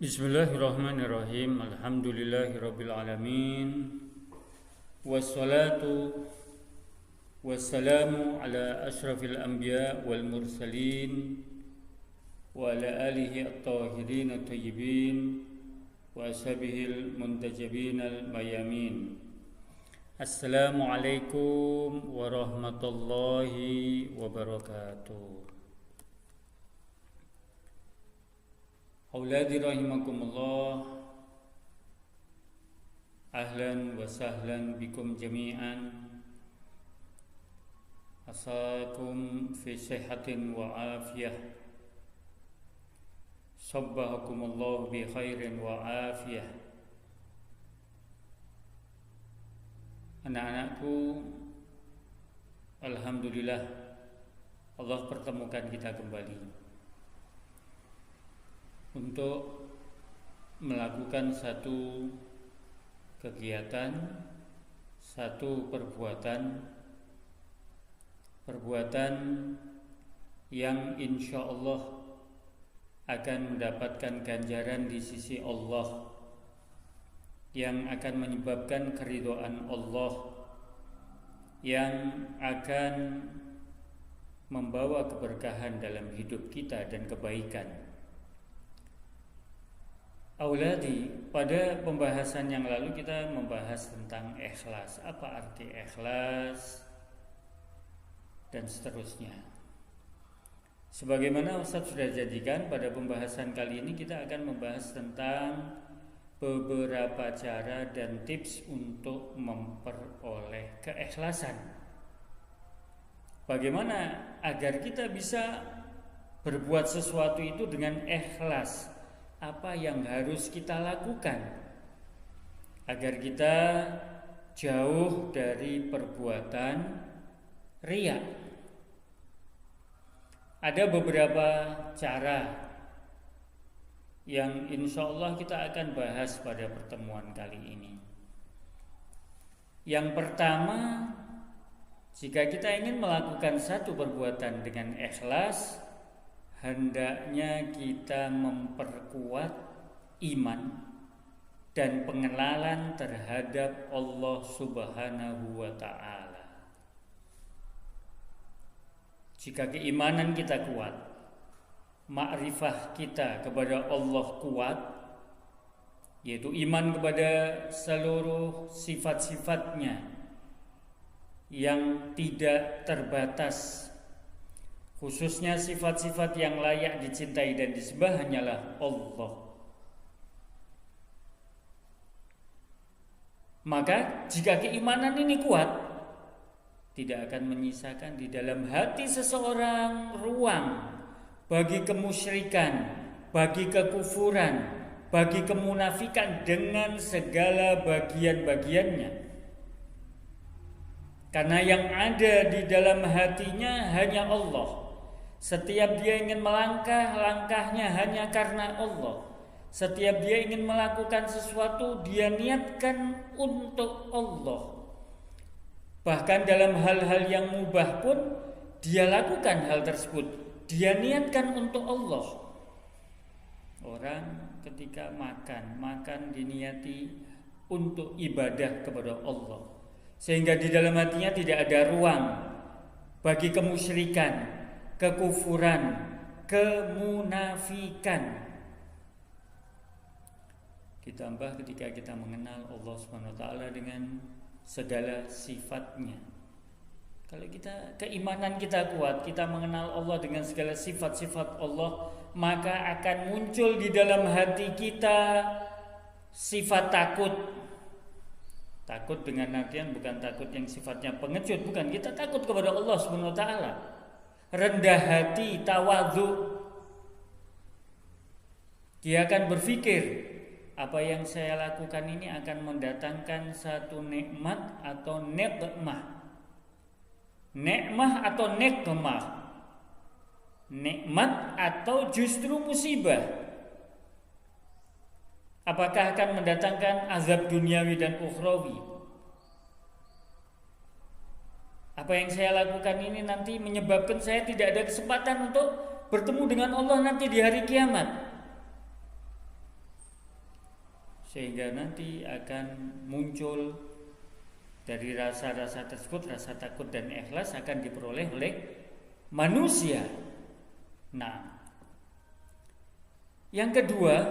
Bismillahirrahmanirrahim. Alhamdulillahirabbil alamin. Wassalatu wassalamu ala asyrafil anbiya wal mursalin wa ala alihi at-tahirin at-tayyibin wa ashabihil muntajabin al-mayamin. Assalamualaikum warahmatullahi wabarakatuh. Auladi rahimakumullah, ahlan wa sahlan bikum jami'an. Asakum fi sihatin wa afiyah. Sabbahakumullah bi khairin wa afiyah. Anak-anakku, alhamdulillah Allah pertemukan kita kembali untuk melakukan satu kegiatan, satu perbuatan yang insya Allah akan mendapatkan ganjaran di sisi Allah, yang akan menyebabkan keridhaan Allah, yang akan membawa keberkahan dalam hidup kita dan kebaikan. Auladi, pada pembahasan yang lalu kita membahas tentang ikhlas. Apa arti ikhlas dan seterusnya. Sebagaimana Ustaz sudah jadikan, pada pembahasan kali ini kita akan membahas tentang beberapa cara dan tips untuk memperoleh keikhlasan. Bagaimana agar kita bisa berbuat sesuatu itu dengan ikhlas? Apa yang harus kita lakukan agar kita jauh dari perbuatan riya? Ada beberapa cara yang insya Allah kita akan bahas pada pertemuan kali ini. Yang pertama, jika kita ingin melakukan satu perbuatan dengan ikhlas, hendaknya kita memperkuat iman dan pengenalan terhadap Allah Subhanahu wa ta'ala. Jika keimanan kita kuat, makrifah kita kepada Allah kuat, yaitu iman kepada seluruh sifat-sifatnya yang tidak terbatas, khususnya sifat-sifat yang layak dicintai dan disembah hanyalah Allah. Maka jika keimanan ini kuat, tidak akan menyisakan di dalam hati seseorang ruang bagi kemusyrikan, bagi kekufuran, bagi kemunafikan dengan segala bagian-bagiannya. Karena yang ada di dalam hatinya hanya Allah. Setiap dia ingin melangkah, langkahnya hanya karena Allah. Setiap dia ingin melakukan sesuatu, dia niatkan untuk Allah. Bahkan dalam hal-hal yang mubah pun, dia lakukan hal tersebut. Dia niatkan untuk Allah. Orang ketika makan diniati untuk ibadah kepada Allah. Sehingga di dalam hatinya tidak ada ruang bagi kemusyrikan, kekufuran, kemunafikan. Ditambah ketika kita mengenal Allah SWT dengan segala sifatnya. Kalau keimanan kita kuat, kita mengenal Allah dengan segala sifat-sifat Allah, maka akan muncul di dalam hati kita sifat takut. Takut dengan artian bukan takut yang sifatnya pengecut, bukan. Kita takut kepada Allah SWT. Rendah hati, tawadhu. Dia akan berpikir, apa yang saya lakukan ini akan mendatangkan satu nikmat atau nikmah. Nikmah atau nikmah. Nikmat atau justru musibah. Apakah akan mendatangkan azab duniawi dan ukhrawi? Apa yang saya lakukan ini nanti menyebabkan saya tidak ada kesempatan untuk bertemu dengan Allah nanti di hari kiamat. sehingga nanti akan muncul dari rasa-rasa tersebut, rasa takut dan ikhlas akan diperoleh oleh manusia. Nah, yang kedua,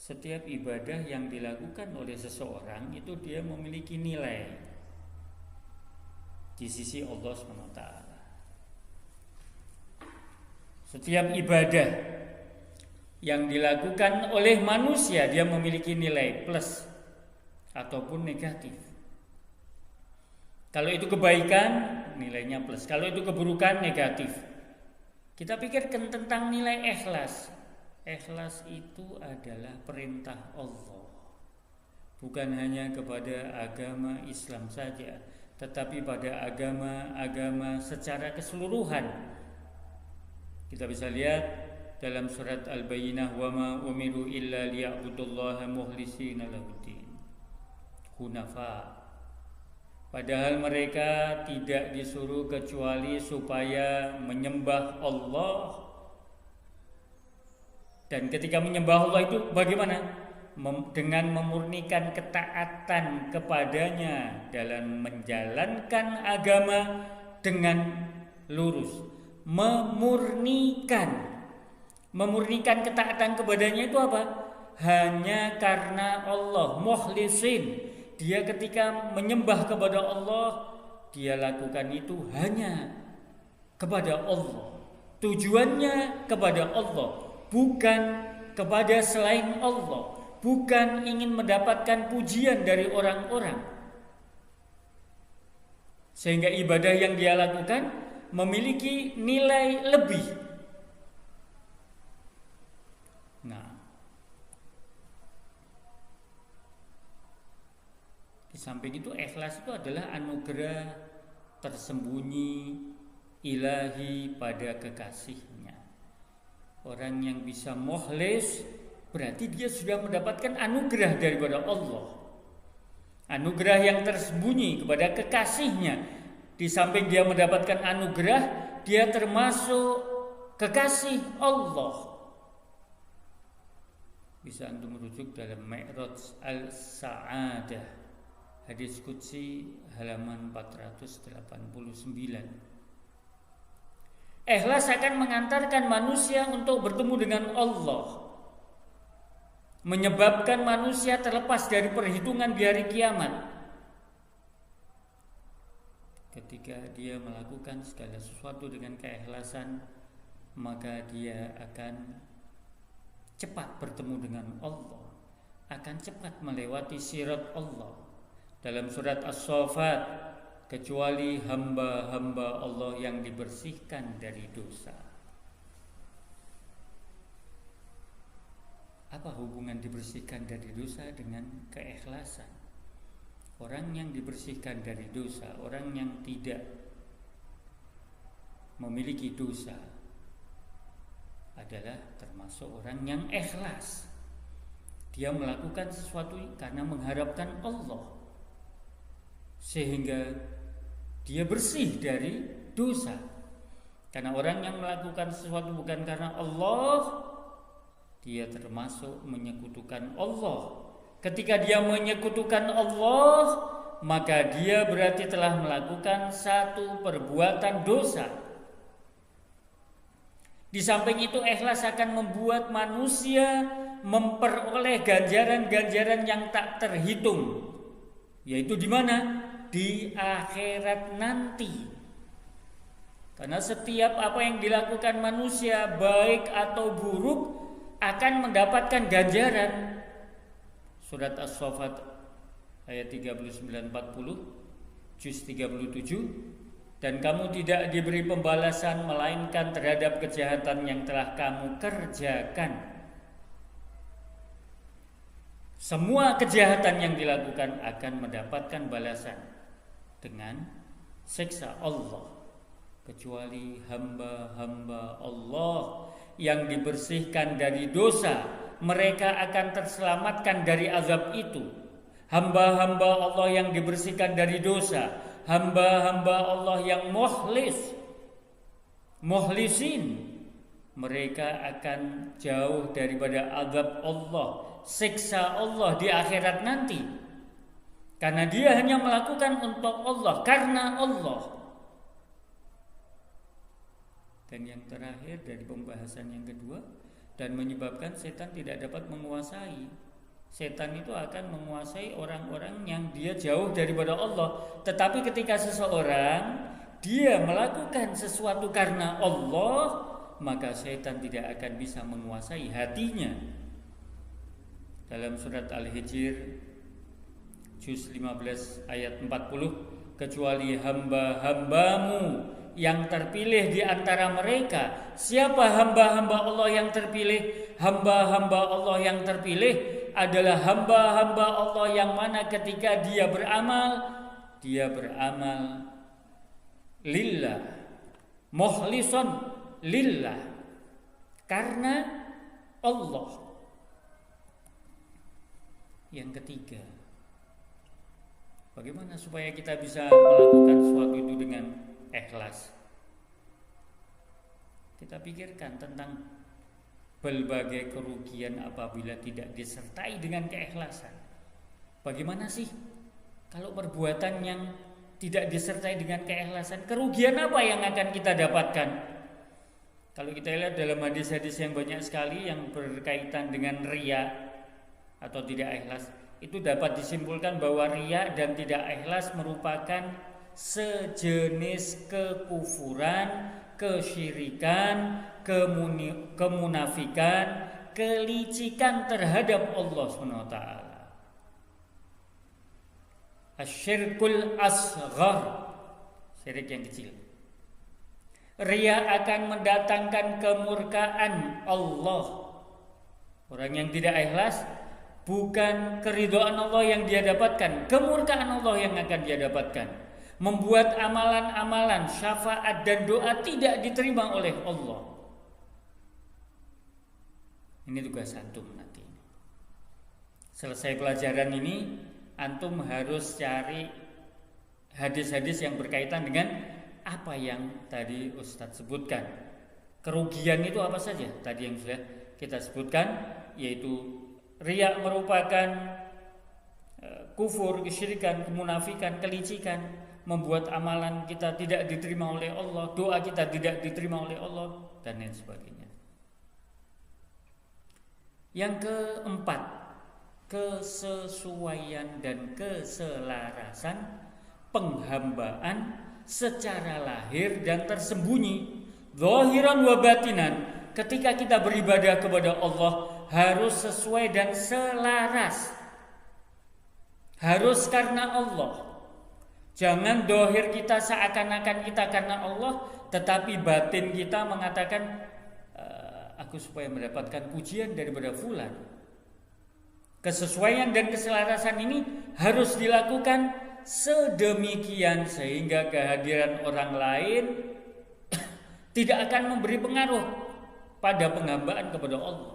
setiap ibadah yang dilakukan oleh seseorang itu dia memiliki nilai di sisi Allah SWT. Setiap ibadah yang dilakukan oleh manusia dia memiliki nilai plus ataupun negatif. Kalau itu kebaikan, nilainya plus. Kalau itu keburukan, negatif. Kita pikirkan tentang nilai ikhlas. Ikhlas itu adalah perintah Allah. Bukan hanya kepada agama Islam saja, tetapi pada agama-agama secara keseluruhan. Kita bisa lihat dalam surat Al-Bayyinah, wa ma umiru illa liya'budullaha mukhlishina lahuddin hunafa. Padahal mereka tidak disuruh kecuali supaya menyembah Allah. Dan ketika menyembah Allah itu bagaimana? Dengan memurnikan ketaatan kepadanya dalam menjalankan agama dengan lurus. Memurnikan ketaatan kepadanya itu apa? Hanya karena Allah, mukhlisin. Dia ketika menyembah kepada Allah, dia lakukan itu hanya kepada Allah. Tujuannya kepada Allah, bukan kepada selain Allah, bukan ingin mendapatkan pujian dari orang-orang. Sehingga ibadah yang dia lakukan memiliki nilai lebih. Nah, di samping itu ikhlas itu adalah anugerah tersembunyi ilahi pada kekasihnya. Orang yang bisa mukhlis berarti dia sudah mendapatkan anugerah daripada Allah. Anugerah yang tersembunyi kepada kekasihnya. Di samping dia mendapatkan anugerah, dia termasuk kekasih Allah. Bisa antum merujuk dalam Mi'raj Al-Sa'adah, hadis qudsi halaman 489. Ikhlas akan mengantarkan manusia untuk bertemu dengan Allah, menyebabkan manusia terlepas dari perhitungan di hari kiamat. Ketika dia melakukan segala sesuatu dengan keikhlasan, maka dia akan cepat bertemu dengan Allah, akan cepat melewati sirat Allah. Dalam surat As-Saffat, kecuali hamba-hamba Allah yang dibersihkan dari dosa. Apa hubungan dibersihkan dari dosa dengan keikhlasan? Orang yang dibersihkan dari dosa, orang yang tidak memiliki dosa adalah termasuk orang yang ikhlas. Dia melakukan sesuatu karena mengharapkan Allah, sehingga dia bersih dari dosa. Karena orang yang melakukan sesuatu bukan karena Allah, dia termasuk menyekutukan Allah. Ketika dia menyekutukan Allah, maka dia berarti telah melakukan satu perbuatan dosa. Di samping itu, ikhlas akan membuat manusia memperoleh ganjaran-ganjaran yang tak terhitung. Yaitu di mana? Di akhirat nanti. Karena setiap apa yang dilakukan manusia, baik atau buruk, akan mendapatkan ganjaran. Surat As-Saffat ayat 39-40, juz 37. Dan kamu tidak diberi pembalasan melainkan terhadap kejahatan yang telah kamu kerjakan. Semua kejahatan yang dilakukan akan mendapatkan balasan dengan siksa Allah, kecuali hamba-hamba Allah yang dibersihkan dari dosa. Mereka akan terselamatkan dari azab itu. Hamba-hamba Allah yang dibersihkan dari dosa, hamba-hamba Allah yang mukhlisin, mereka akan jauh daripada azab Allah, siksa Allah di akhirat nanti. Karena dia hanya melakukan untuk Allah, karena Allah. Dan yang terakhir dari pembahasan yang kedua, dan menyebabkan setan tidak dapat menguasai. Setan itu akan menguasai orang-orang yang dia jauh daripada Allah. Tetapi ketika seseorang dia melakukan sesuatu karena Allah, maka setan tidak akan bisa menguasai hatinya. Dalam surat Al-Hijr juz 15 ayat 40, kecuali hamba-hambamu yang terpilih di antara mereka. Siapa hamba-hamba Allah yang terpilih? Hamba-hamba Allah yang terpilih adalah hamba-hamba Allah yang mana ketika dia beramal lillah, mukhlishan lillah, karena Allah. Yang ketiga, bagaimana supaya kita bisa melakukan sesuatu itu dengan ikhlas? Kita pikirkan tentang berbagai kerugian apabila tidak disertai dengan keikhlasan. Bagaimana sih kalau perbuatan yang tidak disertai dengan keikhlasan? Kerugian apa yang akan kita dapatkan? Kalau kita lihat dalam hadis-hadis yang banyak sekali yang berkaitan dengan riya atau tidak ikhlas, itu dapat disimpulkan bahwa riya dan tidak ikhlas merupakan sejenis kekufuran, kesyirikan, kemunafikan, kelicikan terhadap Allah SWT. Asyirkul asghar, syirik yang kecil. Riya akan mendatangkan kemurkaan Allah. Orang yang tidak ikhlas, bukan keridhaan Allah yang dia dapatkan, kemurkaan Allah yang akan dia dapatkan. Membuat amalan-amalan, syafaat dan doa tidak diterima oleh Allah. Ini tugas antum nanti. Selesai pelajaran ini, antum harus cari hadis-hadis yang berkaitan dengan apa yang tadi Ustadz sebutkan. Kerugian itu apa saja? Tadi yang sudah kita sebutkan, yaitu riya merupakan kufur, kesyirikan, kemunafikan, kelicikan, membuat amalan kita tidak diterima oleh Allah, doa kita tidak diterima oleh Allah, dan lain sebagainya. Yang keempat, kesesuaian dan keselarasan penghambaan secara lahir dan tersembunyi, zahiran wa batinan. Ketika kita beribadah kepada Allah harus sesuai dan selaras, harus karena Allah. Jangan dohir kita seakan-akan kita karena Allah, tetapi batin kita mengatakan aku supaya mendapatkan pujian daripada fulan. Kesesuaian dan keselarasan ini harus dilakukan sedemikian sehingga kehadiran orang lain tidak akan memberi pengaruh pada penghambaan kepada Allah.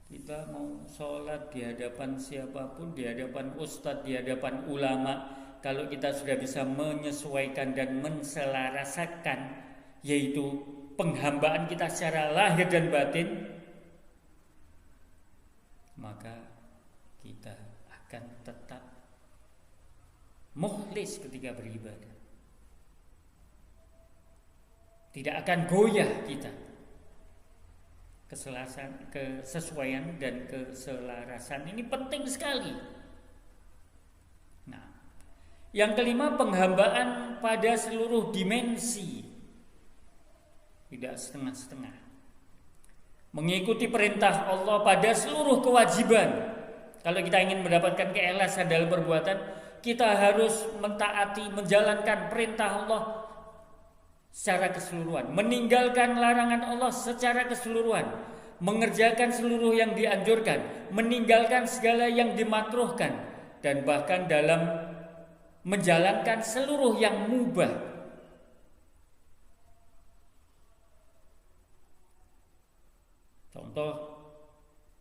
Kita mau sholat di hadapan siapapun, di hadapan ustadz, di hadapan ulama, kalau kita sudah bisa menyesuaikan dan menselarasakan, yaitu penghambaan kita secara lahir dan batin, maka kita akan tetap mukhlis ketika beribadah. Tidak akan goyah kita. Kesesuaian dan keselarasan ini penting sekali. Nah, yang kelima, penghambaan pada seluruh dimensi, tidak setengah-setengah. Mengikuti perintah Allah pada seluruh kewajiban. Kalau kita ingin mendapatkan keikhlasan dalam perbuatan, kita harus mentaati, menjalankan perintah Allah secara keseluruhan, meninggalkan larangan Allah secara keseluruhan, mengerjakan seluruh yang dianjurkan, meninggalkan segala yang dimakruhkan, dan bahkan dalam menjalankan seluruh yang mubah. Contoh,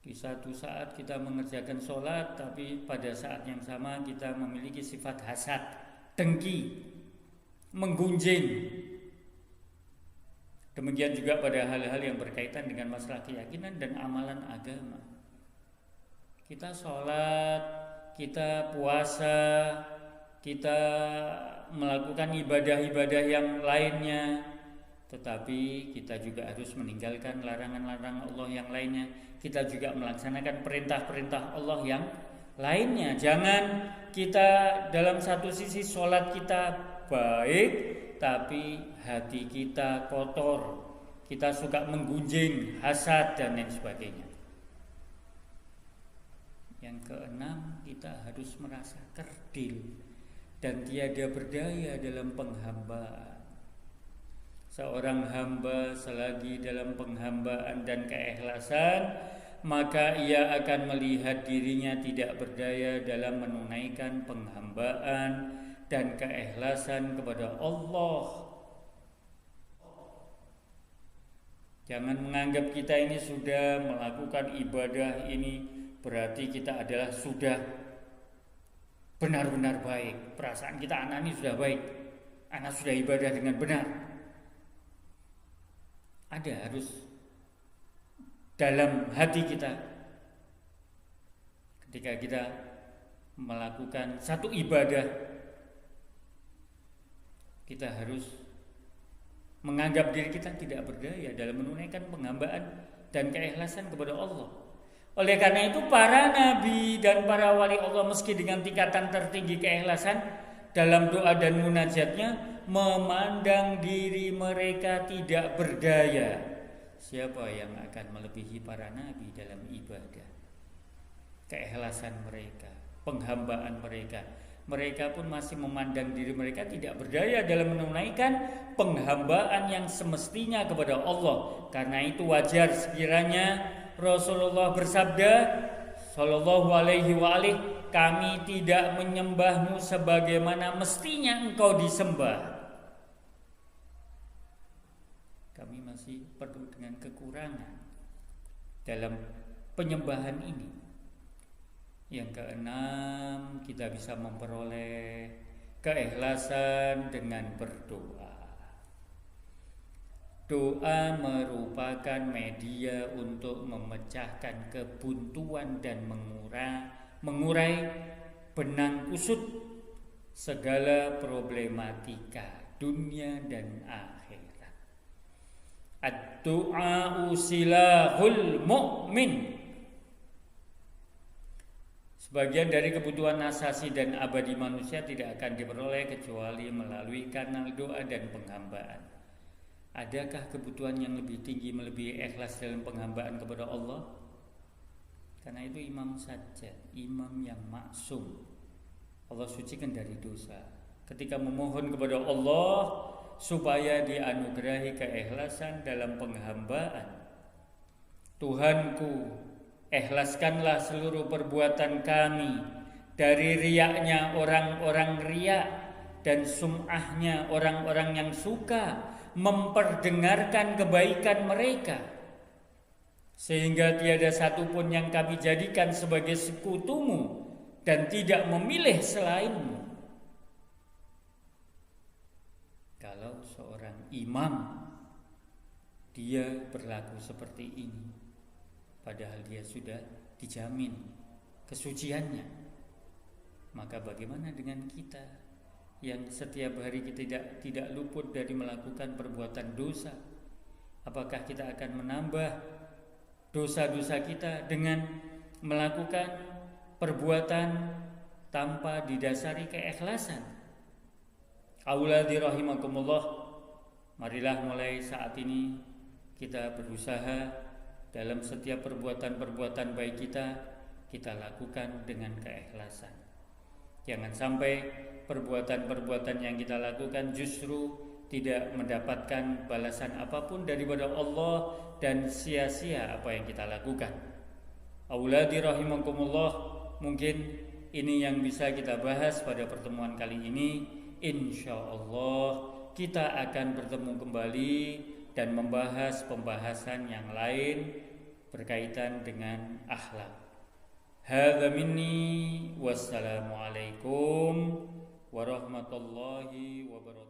di satu saat kita mengerjakan sholat, tapi pada saat yang sama kita memiliki sifat hasad, dengki, menggunjing, Demikian juga pada hal-hal yang berkaitan dengan masalah keyakinan dan amalan agama. Kita sholat, kita puasa, kita melakukan ibadah-ibadah yang lainnya, tetapi kita juga harus meninggalkan larangan-larangan Allah yang lainnya. Kita juga melaksanakan perintah-perintah Allah yang lainnya. Jangan kita dalam satu sisi sholat kita baik, tapi hati kita kotor, kita suka menggunjing, hasad dan lain sebagainya. Yang keenam, kita harus merasa kerdil dan tiada berdaya dalam penghambaan. Seorang hamba selagi dalam penghambaan dan keikhlasan, maka ia akan melihat dirinya tidak berdaya dalam menunaikan penghambaan dan keikhlasan kepada Allah. Jangan menganggap kita ini sudah melakukan ibadah ini berarti kita adalah sudah benar-benar baik. Perasaan kita anak ini sudah baik, anak sudah ibadah dengan benar. Ada harus dalam hati kita ketika kita melakukan satu ibadah, kita harus menganggap diri kita tidak berdaya dalam menunaikan penghambaan dan keikhlasan kepada Allah. Oleh karena itu para nabi dan para wali Allah meski dengan tingkatan tertinggi keikhlasan dalam doa dan munajatnya memandang diri mereka tidak berdaya. Siapa yang akan melebihi para nabi dalam ibadah? Keikhlasan mereka, penghambaan mereka. Mereka pun masih memandang diri mereka tidak berdaya dalam menunaikan penghambaan yang semestinya kepada Allah. Karena itu wajar sekiranya Rasulullah bersabda sallallahu alaihi wa alihi, kami tidak menyembahmu sebagaimana mestinya engkau disembah. Kami masih penuh dengan kekurangan dalam penyembahan ini. Yang keenam, kita bisa memperoleh keikhlasan dengan berdoa. Doa merupakan media untuk memecahkan kebuntuan dan mengurai benang kusut segala problematika dunia dan akhirat. Ad-du'a silahul mu'min. Sebagian dari kebutuhan asasi dan abadi manusia tidak akan diperoleh kecuali melalui kanal doa dan penghambaan. Adakah kebutuhan yang lebih tinggi melebihi ikhlas dalam penghambaan kepada Allah? Karena itu imam saja, imam yang maksum, Allah sucikan dari dosa. Ketika memohon kepada Allah supaya dianugerahi keikhlasan dalam penghambaan, Tuhanku, ikhlaskanlah seluruh perbuatan kami dari riaknya orang-orang riak dan sum'ahnya orang-orang yang suka memperdengarkan kebaikan mereka, sehingga tiada satupun yang kami jadikan sebagai sekutumu dan tidak memilih selainmu. Kalau seorang imam dia berlaku seperti ini, padahal dia sudah dijamin kesuciannya, maka bagaimana dengan kita yang setiap hari kita tidak luput dari melakukan perbuatan dosa? Apakah kita akan menambah dosa-dosa kita dengan melakukan perbuatan tanpa didasari keikhlasan? Auladi rahimakumullah, marilah mulai saat ini kita berusaha dalam setiap perbuatan-perbuatan baik kita lakukan dengan keikhlasan. Jangan sampai perbuatan-perbuatan yang kita lakukan justru tidak mendapatkan balasan apapun daripada Allah dan sia-sia apa yang kita lakukan. Auladi rahimakumullah, mungkin ini yang bisa kita bahas pada pertemuan kali ini. Insyaallah kita akan bertemu kembali dan membahas pembahasan yang lain berkaitan dengan akhlak. Hadza minni, wassalamualaikum warahmatullahi wabarakatuh.